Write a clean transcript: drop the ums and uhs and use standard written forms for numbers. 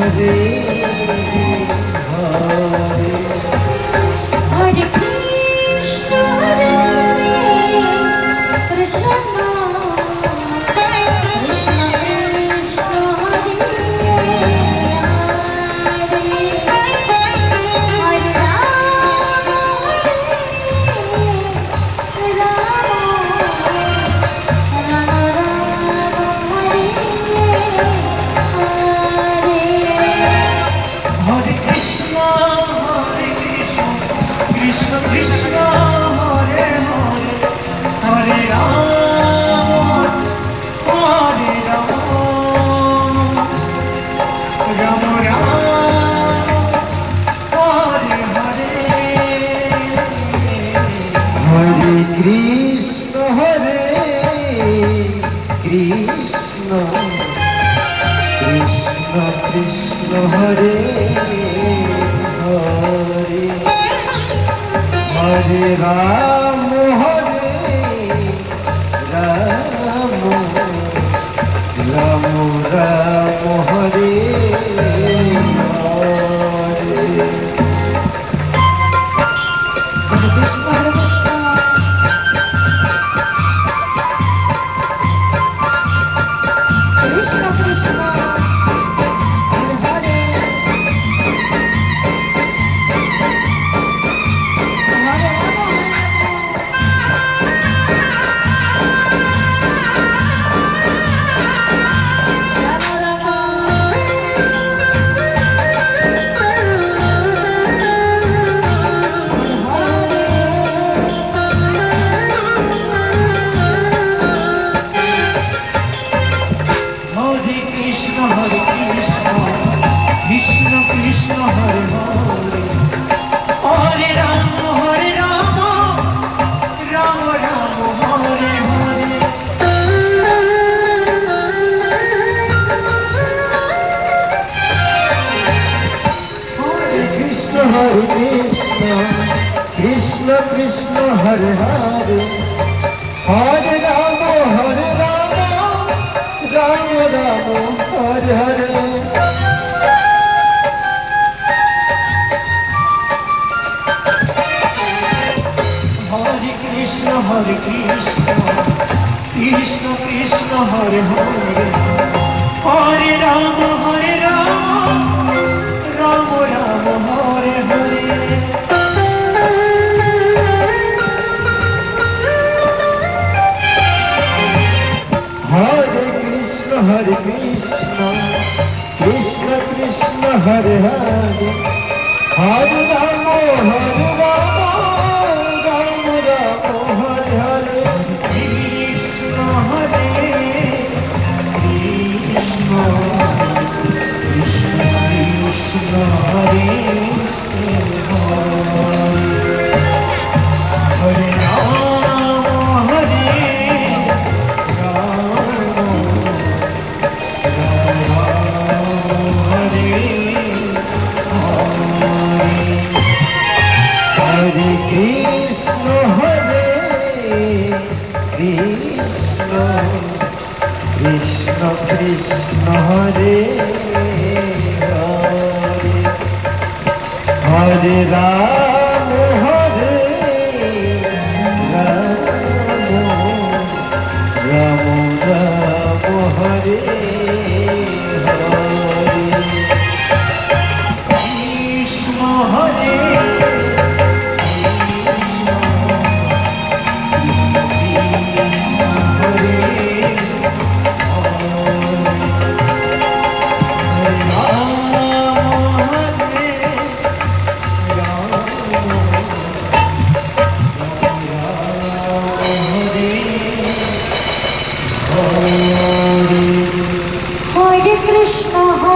Hare Hare Hare Krishna Hare Krishna Krishna Hare Krishna Krishna Krishna Hare Hare Hare Ram Hare Ram Ram Ram Hare Hare Krishna, Krishna Krishna Hare Hare, Hare Rama, Hare Rama, Rama Rama, Hare Hare. Hare Krishna, Hare Krishna, Krishna Krishna Hare Hare, Hare Rama, Hare Rama, Rama Rama, Hare Hare. Hare Krishna, Hare Krishna, Krishna Krishna Hare Hare, Hare Rama, Hare Rama, Rama Rama, Hare Hare. Krishna Hare Krishna, Krishna Krishna Hare Hare, Hare Rama, Hare Hare Krishna, Hare Krishna, Krishna Krishna Hare Hare, Hare Rama, Hare Rama, Rama Rama, Hare Hare. Krishna Hare